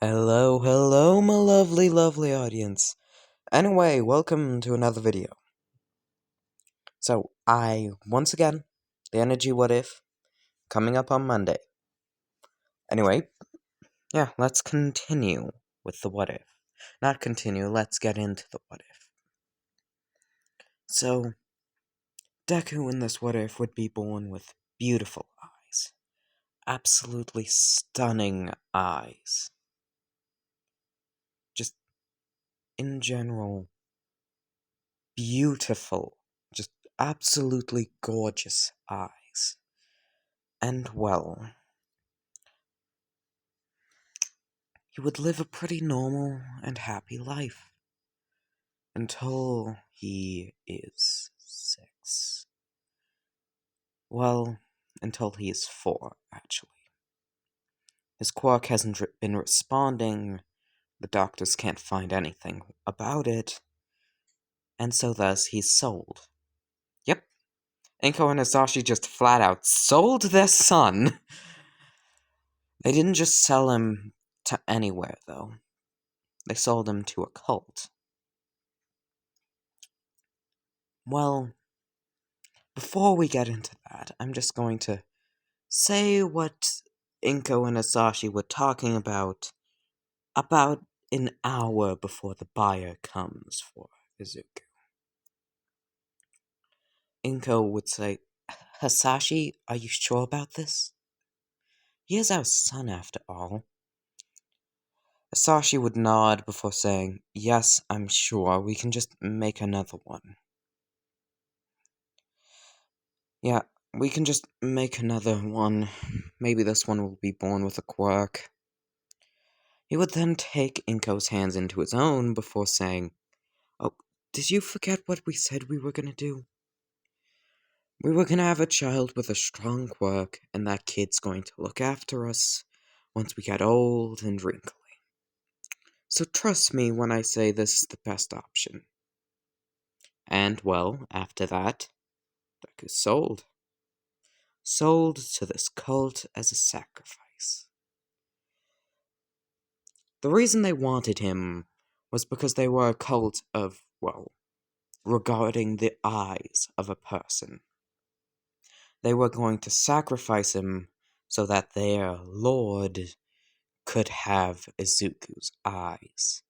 Hello, hello, my lovely, lovely audience. Anyway, welcome to another video. So, once again, the Energy What If, coming up on Monday. Anyway, yeah, let's continue with the what if. Not continue, let's get into the what if. So, Deku in this what if would be born with beautiful eyes. Absolutely stunning eyes. Just, in general, beautiful, just absolutely gorgeous eyes. And well, he would live a pretty normal and happy life until he is 6. Well, until he is 4, actually. His quirk hasn't been responding, the doctors can't find anything about it, and so thus he's sold. Yep, Inko and Asashi just flat out sold their son. They didn't just sell him to anywhere, though. They sold him to a cult. Well, before we get into that, I'm just going to say what Inko and Asashi were talking about an hour before the buyer comes for Izuku. Inko would say, "Hasashi, are you sure about this? He is our son after all." Asashi would nod before saying, "Yes, I'm sure. We can just make another one." Yeah, we can just make another one. Maybe this one will be born with a quirk. He would then take Inko's hands into his own before saying, "Oh, did you forget what we said we were gonna do? We were gonna have a child with a strong quirk, and that kid's going to look after us once we get old and wrinkly. So trust me when I say this is the best option." And well, after that, Deku's sold. Sold to this cult as a sacrifice. The reason they wanted him was because they were a cult of, well, regarding the eyes of a person. They were going to sacrifice him so that their lord could have Izuku's eyes.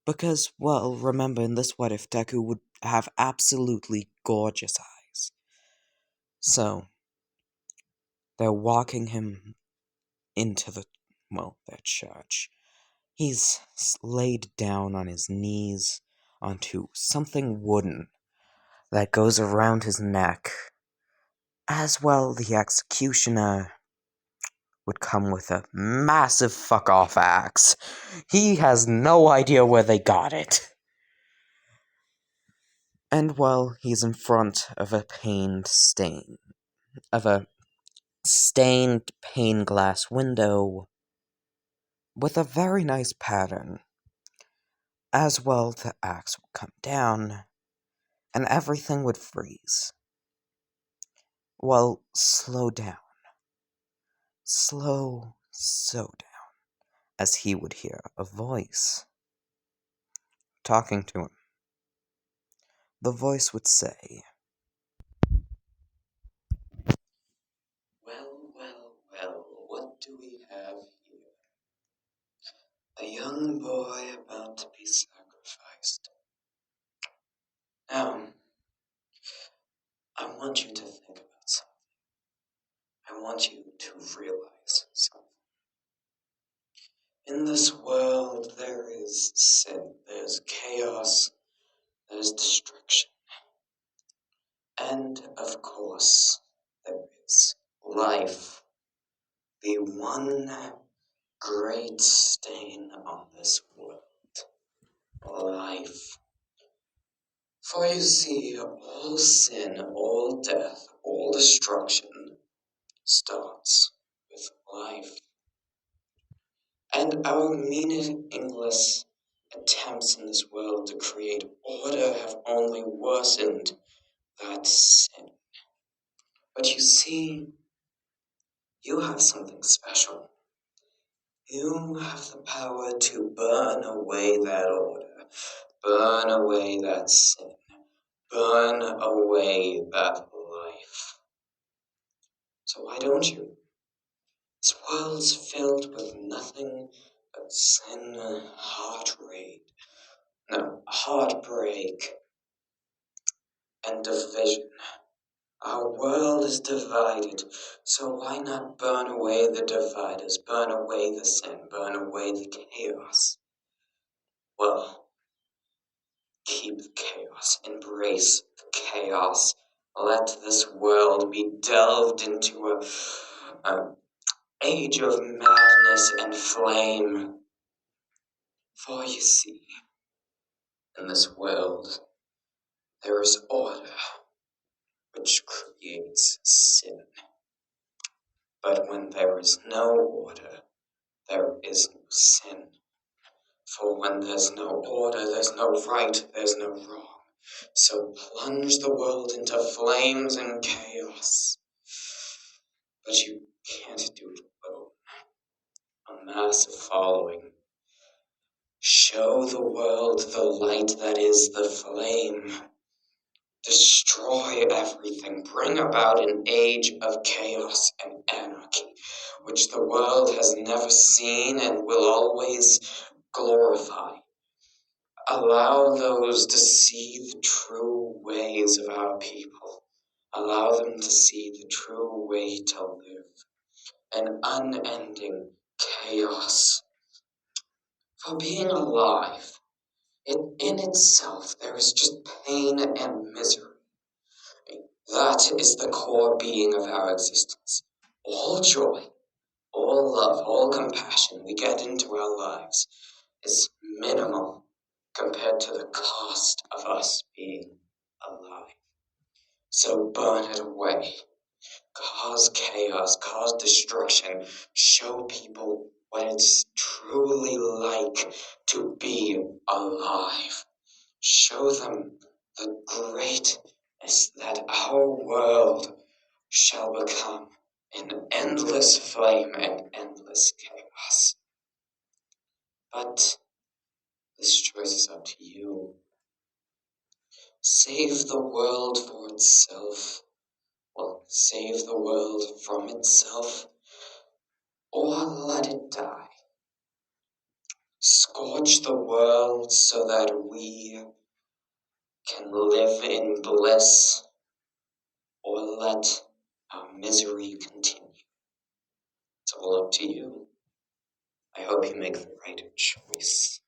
Because, well, remember in this what if Deku would have absolutely gorgeous eyes. So, they're walking him into their church. He's laid down on his knees onto something wooden that goes around his neck. As well, the executioner would come with a massive fuck-off axe. He has no idea where they got it. And well, he's in front of a stained pane glass window with a very nice pattern. As well, the axe would come down, and everything would freeze. Well, slow down. Slow so down, as he would hear a voice talking to him. The voice would say, "Well, well, well, what do we have here? A young boy about to be sacrificed. Now, I want you to think about something. I want you to realize something. In this world, there is sin, there's chaos, there's destruction. And, of course, there is life, the one great stain on this world. Life. For you see, all sin, all death, all destruction starts with life. And our meaningless attempts in this world to create order have only worsened that sin. But you see, you have something special. You have the power to burn away that order, burn away that sin, burn away that life. So why don't you? This world's filled with nothing but sin, heartbreak, and division. Our world is divided, so why not burn away the dividers, burn away the sin, burn away the chaos? Well, keep the chaos, embrace the chaos. Let this world be delved into an age of madness and flame. For you see, in this world, there is order, which creates sin. But when there is no order, there is no sin. For when there's no order, there's no right, there's no wrong. So plunge the world into flames and chaos. But you can't do it alone. Amass a following. Show the world the light that is the flame. Destroy everything. Bring about an age of chaos and anarchy, which the world has never seen and will always glorify. Allow those to see the true ways of our people. Allow them to see the true way to live. An unending chaos. For being alive, in itself, there is just pain and misery. That is the core being of our existence. All joy, all love, all compassion we get into our lives is minimal compared to the cost of us being alive. So burn it away. Cause chaos, cause destruction. Show people what it's truly like to be alive. Show them the greatness that our world shall become in endless flame and endless chaos. But this choice is up to you. Save the world for itself. Well, save the world from itself, or let it die. Scorch the world so that we can live in bliss, or let our misery continue. It's all up to you. I hope you make the right choice.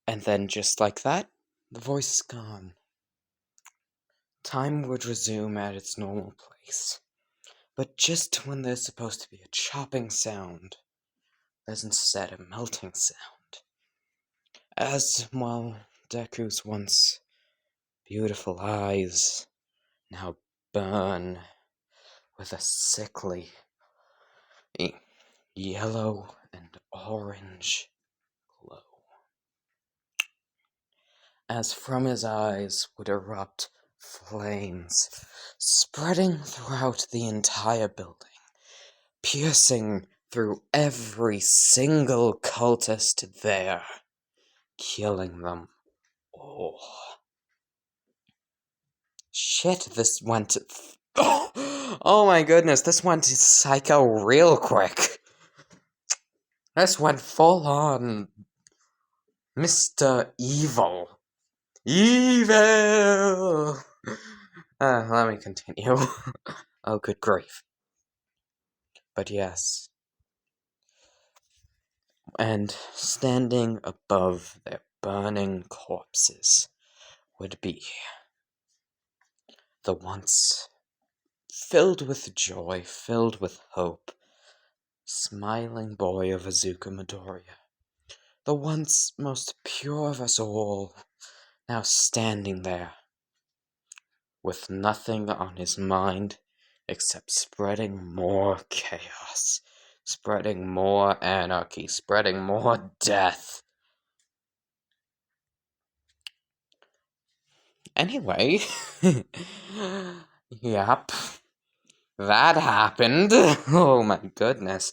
And then, just like that, the voice is gone. Time would resume at its normal place. But just when there's supposed to be a chopping sound, there's instead a melting sound. As, well, Deku's once beautiful eyes now burn with a sickly yellow and orange glow. As from his eyes would erupt flames, spreading throughout the entire building, piercing through every single cultist there, killing them all. Shit, this went... Oh my goodness, this went psycho real quick. This went full on Mr. Evil. Evil! Let me continue. Oh, good grief. But yes. And standing above their burning corpses would be the once filled with joy, filled with hope, smiling boy of Azuka Midoriya. The once most pure of us all, now standing there, with nothing on his mind except spreading more chaos, spreading more anarchy, spreading more death. Anyway, yep. that happened. Oh my goodness.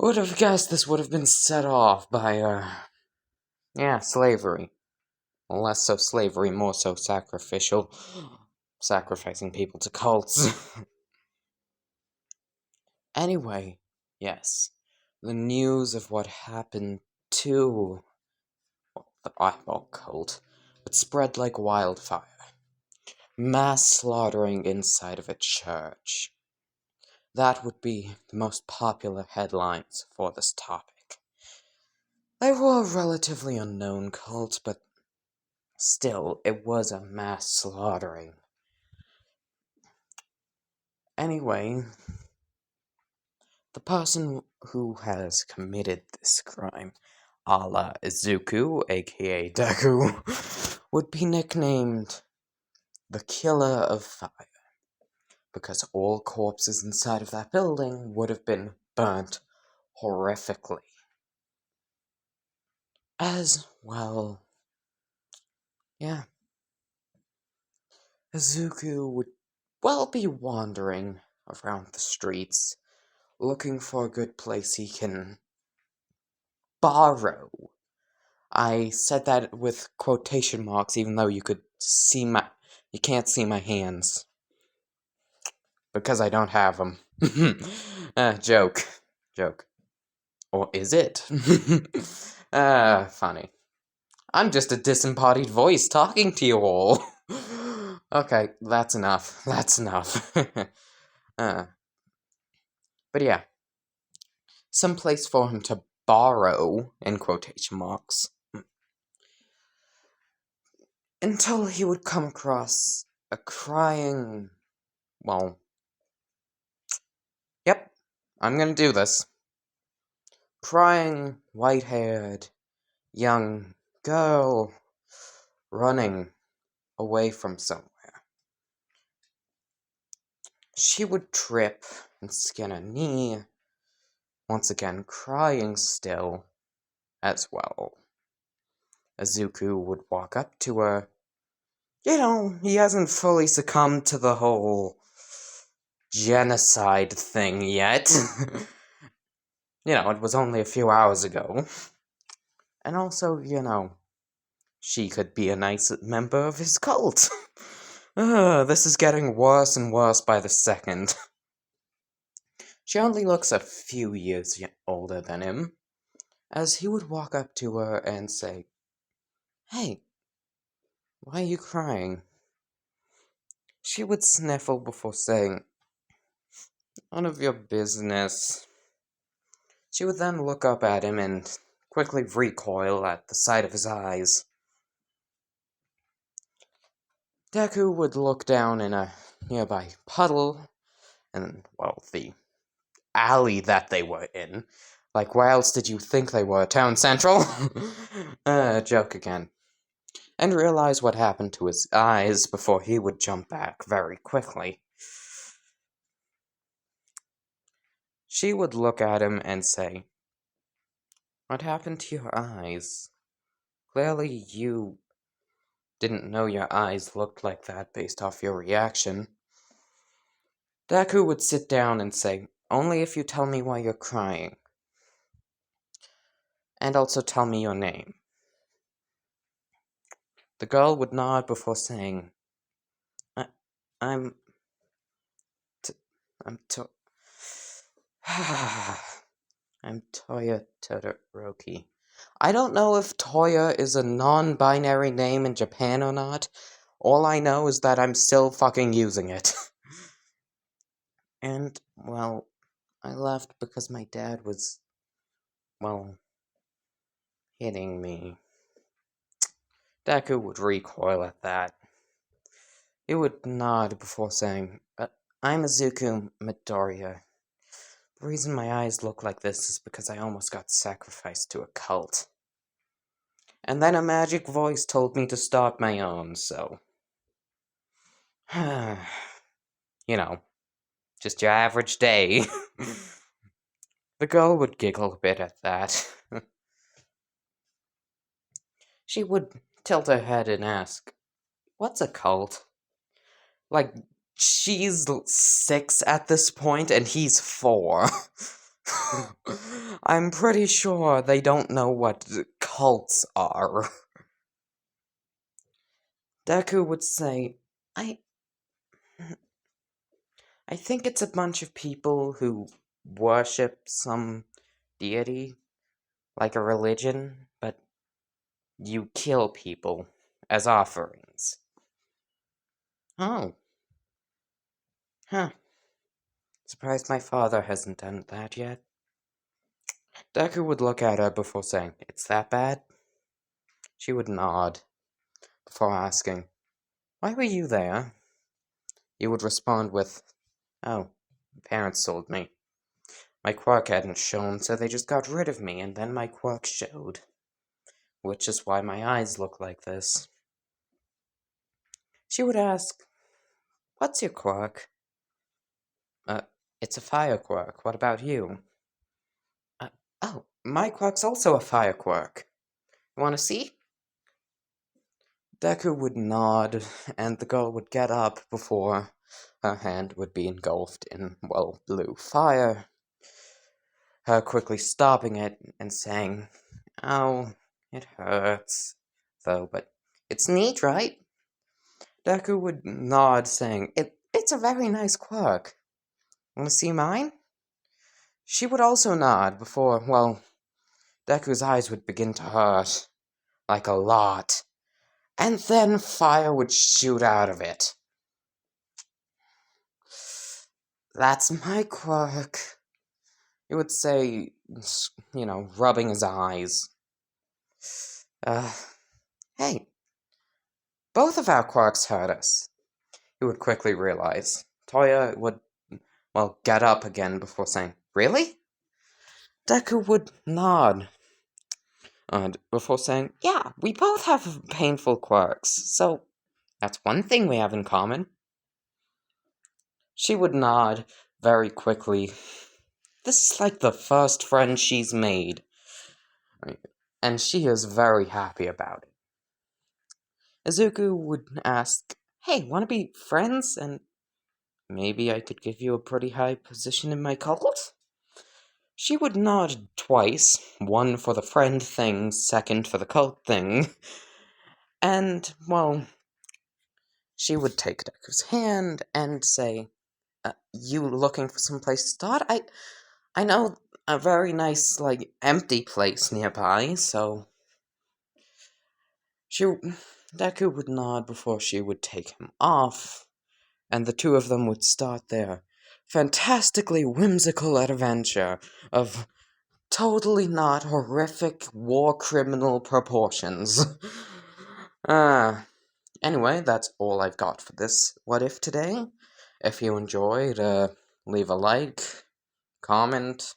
Would have guessed this would have been set off by, slavery. Less so slavery, more so sacrificial. Sacrificing people to cults. Anyway, yes. The news of what happened to the eyeball cult would spread like wildfire. Mass slaughtering inside of a church. That would be the most popular headlines for this topic. They were a relatively unknown cult, but still, it was a mass slaughtering. Anyway, the person who has committed this crime, a la Izuku, aka Deku, would be nicknamed the Killer of Fire, because all corpses inside of that building would have been burnt horrifically. As well, yeah, Izuku would, be wandering around the streets, looking for a good place he can borrow. I said that with quotation marks, even though you can't see my hands. Because I don't have them. Joke. Or is it? Funny. I'm just a disembodied voice talking to you all. Okay, that's enough. But yeah. Some place for him to borrow, in quotation marks. Until he would come across a crying... Well... Yep, I'm gonna do this. Crying, white-haired, young girl running away from somewhere. She would trip and skin a knee, once again crying still, as well. Izuku would walk up to her. He hasn't fully succumbed to the whole genocide thing yet. It was only a few hours ago. And also, she could be a nice member of his cult. This is getting worse and worse by the second. She only looks a few years older than him, as he would walk up to her and say, "Hey, why are you crying?" She would sniffle before saying, "None of your business." She would then look up at him and quickly recoil at the sight of his eyes. Deku would look down in a nearby puddle, and, the alley that they were in. Like, where else did you think they were? Town Central? Joke again. And realize what happened to his eyes before he would jump back very quickly. She would look at him and say, "What happened to your eyes? Clearly you didn't know your eyes looked like that based off your reaction." Deku would sit down and say, "Only if you tell me why you're crying. And also tell me your name." The girl would nod before saying, I, I'm... I'm I'm Toya Todoroki. I don't know if Toya is a non-binary name in Japan or not. All I know is that I'm still fucking using it. And, I left because my dad was, hitting me. Deku would recoil at that. He would nod before saying, I'm Izuku Midoriya. The reason my eyes look like this is because I almost got sacrificed to a cult. And then a magic voice told me to start my own, so... just your average day. The girl would giggle a bit at that. She would tilt her head and ask, "What's a cult?" Like, she's 6 at this point, and he's 4. I'm pretty sure they don't know what cults are. Deku would say, I I think it's a bunch of people who worship some deity, like a religion, but you kill people as offerings. Oh, huh. Surprised my father hasn't done that yet. Deku would look at her before saying, "It's that bad?" She would nod, before asking, "Why were you there?" He would respond with, "Oh, parents told me. My quirk hadn't shown, so they just got rid of me, and then my quirk showed. Which is why my eyes look like this." She would ask, "What's your quirk?" Uh, it's a fire quirk. What about you?" Uh, oh, my quirk's also a fire quirk. You want to see?" Deku would nod, and the girl would get up before her hand would be engulfed in, well, blue fire. Her quickly stopping it and saying, "Oh, it hurts, though, but it's neat, right?" Deku would nod, saying, It's a very nice quirk. Want to see mine?" She would also nod before, well, Deku's eyes would begin to hurt, like a lot, and then fire would shoot out of it. "That's my quirk," he would say, rubbing his eyes. Uh, hey, both of our quirks hurt us. He would quickly realize. Toya would, well, get up again before saying, "Really?" Deku would nod, and before saying, "Yeah, we both have painful quirks, so that's one thing we have in common." She would nod very quickly. This is like the first friend she's made, and she is very happy about it. Izuku would ask, "Hey, wanna be friends? And maybe I could give you a pretty high position in my cult?" She would nod twice, one for the friend thing, second for the cult thing, and, well, she would take Deku's hand and say, "You looking for some place to start? I know a very nice, like, empty place nearby, so..." Deku would nod before she would take him off, and the two of them would start their fantastically whimsical adventure of totally not horrific war criminal proportions. Anyway, that's all I've got for this What If today. If you enjoyed, leave a like, comment,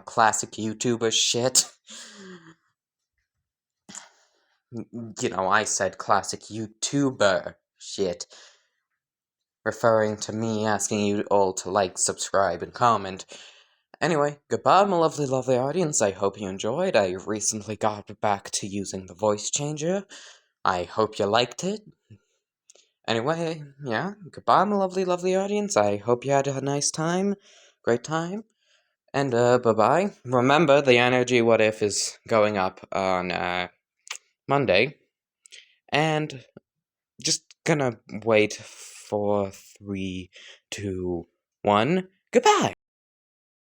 classic YouTuber shit. I said classic YouTuber shit, referring to me asking you all to like, subscribe, and comment. Anyway, goodbye, my lovely, lovely audience. I hope you enjoyed. I recently got back to using the voice changer. I hope you liked it. Anyway, yeah, goodbye, my lovely, lovely audience. I hope you had a nice time, great time, and bye-bye. Remember, the Energy What If is going up on Monday, and just gonna wait for 3, 2, 1. Goodbye!